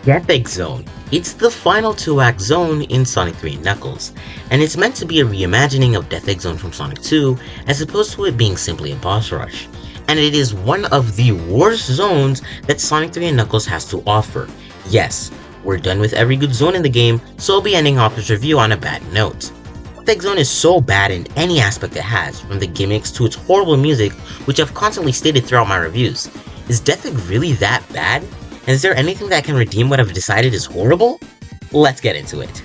Doomsday Zone. It's the final two-act zone in Sonic 3 and Knuckles, and it's meant to be a reimagining of Doomsday Zone from Sonic 2 as opposed to it being simply a boss rush. And it is one of the worst zones that Sonic 3 and Knuckles has to offer. Yes, we're done with every good zone in the game, so I'll be ending off this review on a bad note. Doomsday Zone is so bad in any aspect it has, from the gimmicks to its horrible music, which I've constantly stated throughout my reviews. Is Death Egg really that bad? And is there anything that can redeem what I've decided is horrible? Let's get into it.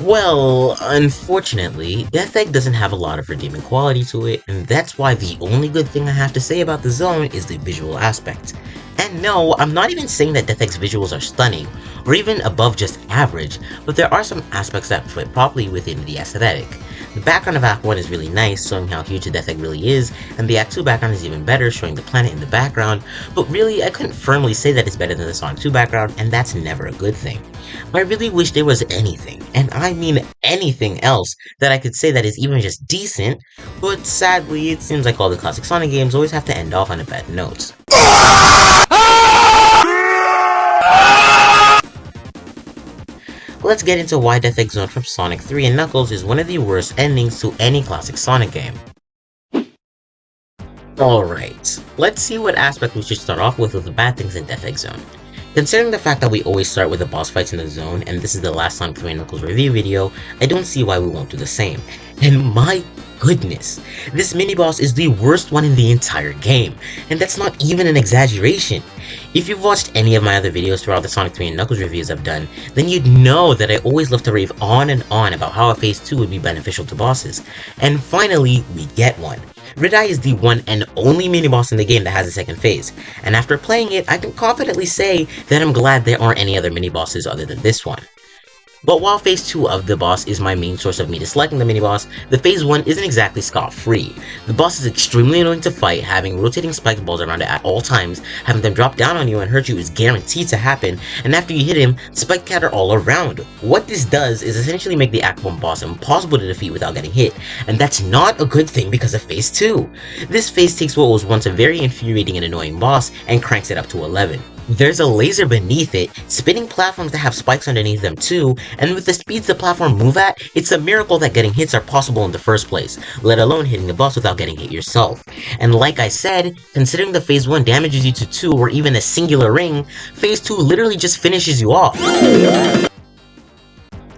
Well, unfortunately, Death Egg doesn't have a lot of redeeming quality to it, and that's why the only good thing I have to say about the zone is the visual aspect. And no, I'm not even saying that Death Egg's visuals are stunning, or even above just average, but there are some aspects that fit properly within the aesthetic. The background of Act 1 is really nice, showing how huge the Death Egg really is, and the Act 2 background is even better, showing the planet in the background, but really, I couldn't firmly say that it's better than the Sonic 2 background, and that's never a good thing. But I really wish there was anything, and I mean anything else, that I could say that is even just decent, but sadly, it seems like all the classic Sonic games always have to end off on a bad note. Let's get into why Death Egg Zone from Sonic 3 and Knuckles is one of the worst endings to any classic Sonic game. Alright, let's see what aspect we should start off with the bad things in Death Egg Zone. Considering the fact that we always start with the boss fights in the zone, and this is the last Sonic 3 and Knuckles review video, I don't see why we won't do the same. And my goodness, this mini-boss is the worst one in the entire game, and that's not even an exaggeration. If you've watched any of my other videos throughout the Sonic 3 and Knuckles reviews I've done, then you'd know that I always love to rave on and on about how a Phase 2 would be beneficial to bosses, and finally, we get one. Red Eye is the one and only mini-boss in the game that has a second phase, and after playing it, I can confidently say that I'm glad there aren't any other mini-bosses other than this one. But while Phase 2 of the boss is my main source of me disliking the mini-boss, the Phase 1 isn't exactly scot-free. The boss is extremely annoying to fight, having rotating spike balls around it at all times, having them drop down on you and hurt you is guaranteed to happen, and after you hit him, spike cat are all around. What this does is essentially make the Act 1 boss impossible to defeat without getting hit, and that's not a good thing because of Phase 2. This phase takes what was once a very infuriating and annoying boss and cranks it up to 11. There's a laser beneath it, spinning platforms that have spikes underneath them too, and with the speeds the platform move at, it's a miracle that getting hits are possible in the first place, let alone hitting the boss without getting hit yourself. And like I said, considering the Phase 1 damages you to 2 or even a singular ring, Phase 2 literally just finishes you off.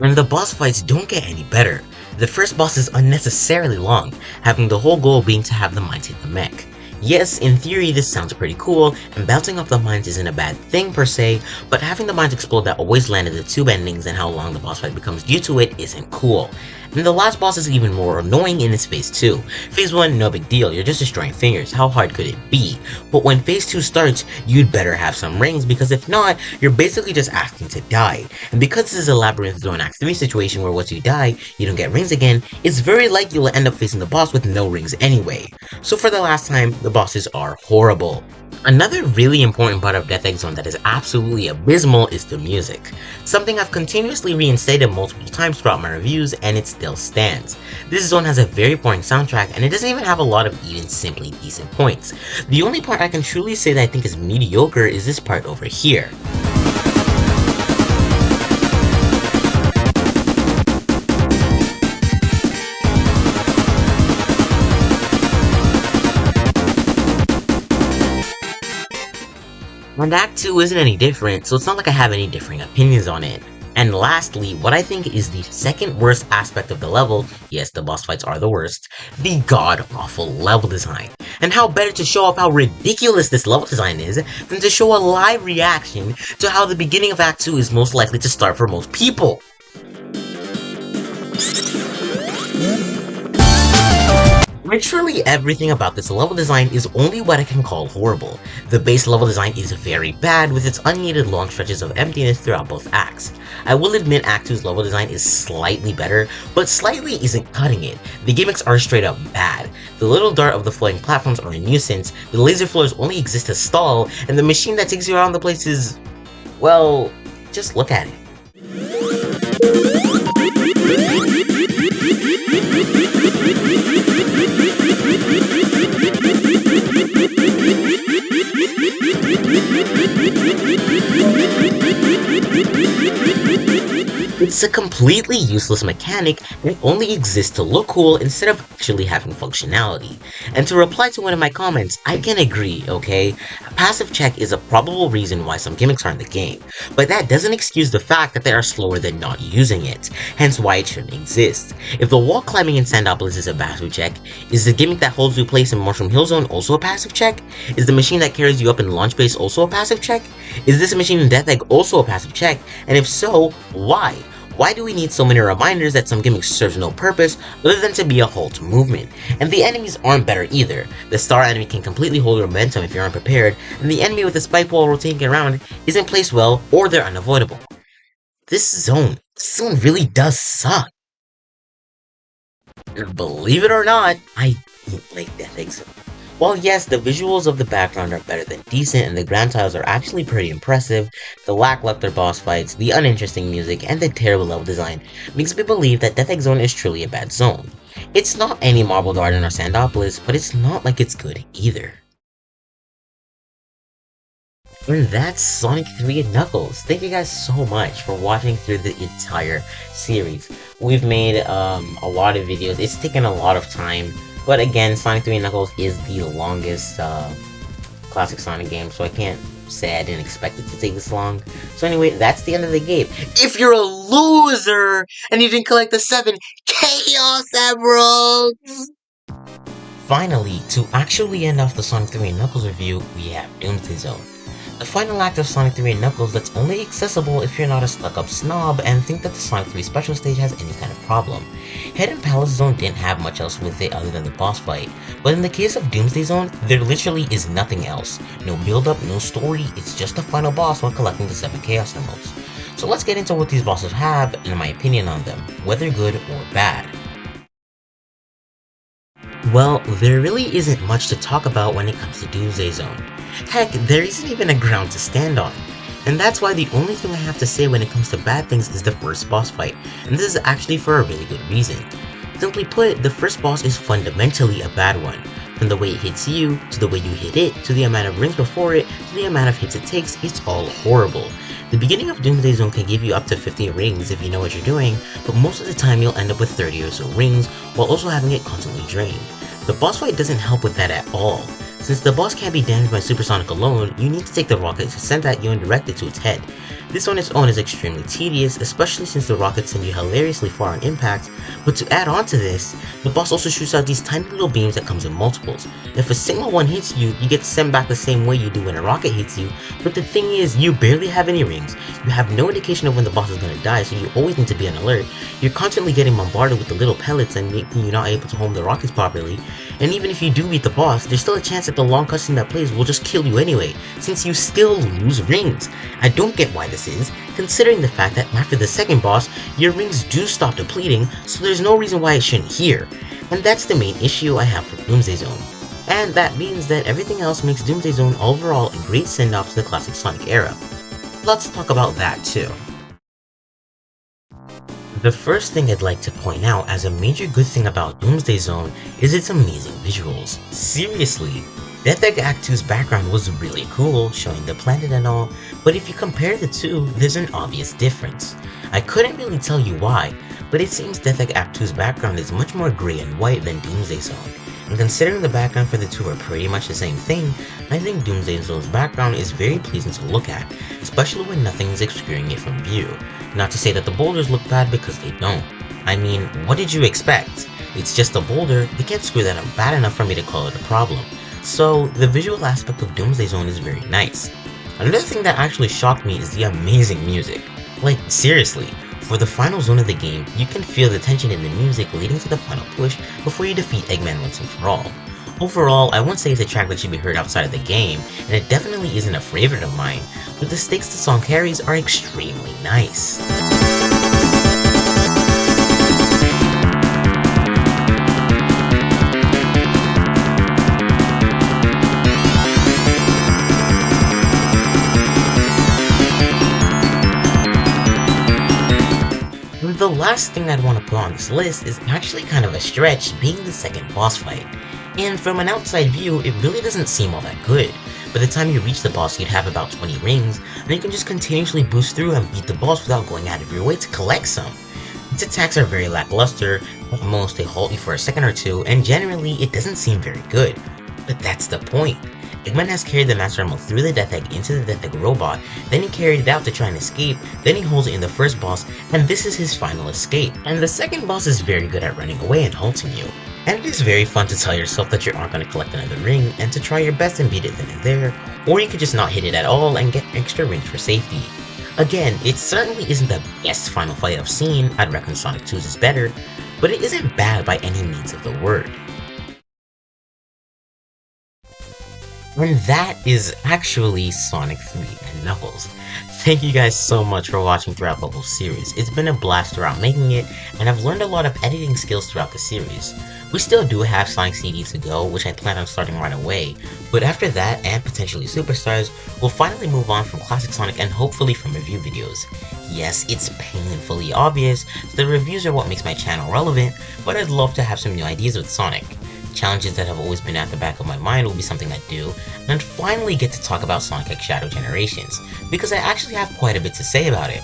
And the boss fights don't get any better. The first boss is unnecessarily long, having the whole goal being to have the mines hit the mech. Yes, in theory this sounds pretty cool, and bouncing off the mines isn't a bad thing per se, but having the mines explode that always land at the tube endings and how long the boss fight becomes due to it isn't cool. And the last boss is even more annoying in its Phase 2. Phase 1, no big deal, you're just destroying fingers, how hard could it be? But when Phase 2 starts, you'd better have some rings, because if not, you're basically just asking to die. And because this is a Labyrinth Zone Act 3 situation where once you die, you don't get rings again, it's very likely you'll end up facing the boss with no rings anyway. So for the last time, the bosses are horrible. Another really important part of Death Egg Zone that is absolutely abysmal is the music. Something I've continuously reinstated multiple times throughout my reviews, and it still stands. This zone has a very boring soundtrack, and it doesn't even have a lot of even simply decent points. The only part I can truly say that I think is mediocre is this part over here. And Act 2 isn't any different, so it's not like I have any differing opinions on it. And lastly, what I think is the second worst aspect of the level, yes, the boss fights are the worst, the god-awful level design. And how better to show off how ridiculous this level design is than to show a live reaction to how the beginning of Act 2 is most likely to start for most people. Literally everything about this level design is only what I can call horrible. The base level design is very bad with its unneeded long stretches of emptiness throughout both acts. I will admit Act 2's level design is slightly better, but slightly isn't cutting it. The gimmicks are straight up bad. The little dart of the floating platforms are a nuisance, the laser floors only exist to stall, and the machine that takes you around the place is, well, just look at it. It's a completely useless mechanic that only exists to look cool instead of actually having functionality. And to reply to one of my comments, I can agree, okay? A passive check is a probable reason why some gimmicks are in the game, but that doesn't excuse the fact that they are slower than not using it, hence why it shouldn't exist. If the wall climbing in Sandopolis is a passive check, is the gimmick that holds you place in Mushroom Hill Zone also a passive check? Is the machine that carries you up in Launch Base also a passive check? Is this machine in Death Egg also a passive check? And if so, why? Why do we need so many reminders that some gimmick serves no purpose other than to be a halt movement? And the enemies aren't better either. The star enemy can completely hold your momentum if you're unprepared, and the enemy with the spike wall rotating around isn't placed well or they're unavoidable. This zone really does suck. Believe it or not, I don't like Death Egg Zone. While yes, the visuals of the background are better than decent and the grand tiles are actually pretty impressive, the lackluster boss fights, the uninteresting music, and the terrible level design makes me believe that Death Egg Zone is truly a bad zone. It's not any Marble Garden or Sandopolis, but it's not like it's good either. And that's Sonic 3 and Knuckles. Thank you guys so much for watching through the entire series. We've made a lot of videos. It's taken a lot of time. But again, Sonic 3 and Knuckles is the longest classic Sonic game, so I can't say I didn't expect it to take this long. So anyway, that's the end of the game. If you're a loser and you didn't collect the 7 Chaos Emeralds! Finally, to actually end off the Sonic 3 and Knuckles review, we have Doomsday Zone. The final act of Sonic 3 and Knuckles that's only accessible if you're not a stuck-up snob and think that the Sonic 3 special stage has any kind of problem. Hidden Palace Zone didn't have much else with it other than the boss fight, but in the case of Doomsday Zone, there literally is nothing else. No build-up, no story, it's just the final boss while collecting the 7 Chaos Emeralds. So let's get into what these bosses have and my opinion on them, whether good or bad. Well, there really isn't much to talk about when it comes to Doomsday Zone. Heck, there isn't even a ground to stand on. And that's why the only thing I have to say when it comes to bad things is the first boss fight, and this is actually for a really good reason. Simply put, the first boss is fundamentally a bad one. From the way it hits you, to the way you hit it, to the amount of rings before it, to the amount of hits it takes, it's all horrible. The beginning of Doomsday Zone can give you up to 50 rings if you know what you're doing, but most of the time you'll end up with 30 or so rings, while also having it constantly drained. The boss fight doesn't help with that at all. Since the boss can't be damaged by Supersonic alone, you need to take the rocket to send at you and direct it to its head. This on its own is extremely tedious, especially since the rockets send you hilariously far on impact, but to add on to this, the boss also shoots out these tiny little beams that comes in multiples. If a single one hits you, you get sent back the same way you do when a rocket hits you, but the thing is, you barely have any rings, you have no indication of when the boss is going to die, so you always need to be on alert, you're constantly getting bombarded with the little pellets and making you not able to home the rockets properly, and even if you do beat the boss, there's still a chance that the long cutscene that plays will just kill you anyway, since you still lose rings. I don't get why this is, considering the fact that after the second boss, your rings do stop depleting, so there's no reason why it shouldn't here. And that's the main issue I have for Doomsday Zone. And that means that everything else makes Doomsday Zone overall a great send-off to the classic Sonic era. Let's talk about that too. The first thing I'd like to point out as a major good thing about Doomsday Zone is its amazing visuals. Seriously, Death Egg Act 2's background was really cool, showing the planet and all, but if you compare the two, there's an obvious difference. I couldn't really tell you why, but it seems Death Egg Act 2's background is much more grey and white than Doomsday Zone. And considering the background for the two are pretty much the same thing, I think Doomsday Zone's background is very pleasing to look at, especially when nothing is obscuring it from view. Not to say that the boulders look bad because they don't. I mean, what did you expect? It's just a boulder, they can't screw that up bad enough for me to call it a problem. So, the visual aspect of Doomsday Zone is very nice. Another thing that actually shocked me is the amazing music. Like, seriously, for the final zone of the game, you can feel the tension in the music leading to the final push before you defeat Eggman once and for all. Overall, I won't say it's a track that should be heard outside of the game, and it definitely isn't a favorite of mine, but the stakes the song carries are extremely nice. The last thing I'd want to put on this list is actually kind of a stretch, being the second boss fight. And from an outside view, it really doesn't seem all that good. By the time you reach the boss, you'd have about 20 rings, and you can just continuously boost through and beat the boss without going out of your way to collect some. Its attacks are very lackluster, at most they halt you for a second or two, and generally it doesn't seem very good. But that's the point. Eggman has carried the Master Emerald through the Death Egg into the Death Egg robot, then he carried it out to try and escape, then he holds it in the first boss, and this is his final escape. And the second boss is very good at running away and halting you. And it is very fun to tell yourself that you aren't going to collect another ring, and to try your best and beat it then and there, or you could just not hit it at all and get extra rings for safety. Again, it certainly isn't the best final fight I've seen, I'd reckon Sonic 2's is better, but it isn't bad by any means of the word. And that is actually Sonic 3 and Knuckles. Thank you guys so much for watching throughout the whole series. It's been a blast throughout making it, and I've learned a lot of editing skills throughout the series. We still do have Sonic CD to go, which I plan on starting right away, but after that, and potentially Superstars, we'll finally move on from Classic Sonic and hopefully from review videos. Yes, it's painfully obvious, so the reviews are what makes my channel relevant, but I'd love to have some new ideas with Sonic. Challenges that have always been at the back of my mind will be something I do, and finally get to talk about Sonic X Shadow Generations, because I actually have quite a bit to say about it.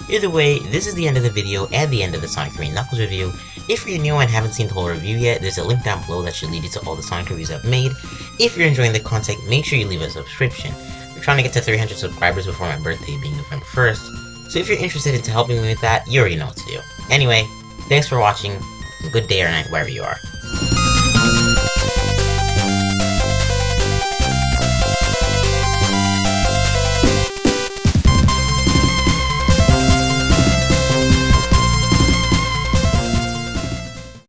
Either way, this is the end of the video and the end of the Sonic 3 and Knuckles review. If you're new and haven't seen the whole review yet, there's a link down below that should lead you to all the Sonic reviews I've made. If you're enjoying the content, make sure you leave a subscription. I'm trying to get to 300 subscribers before my birthday being November 1st, so if you're interested in helping me with that, you already know what to do. Anyway, thanks for watching, and good day or night wherever you are.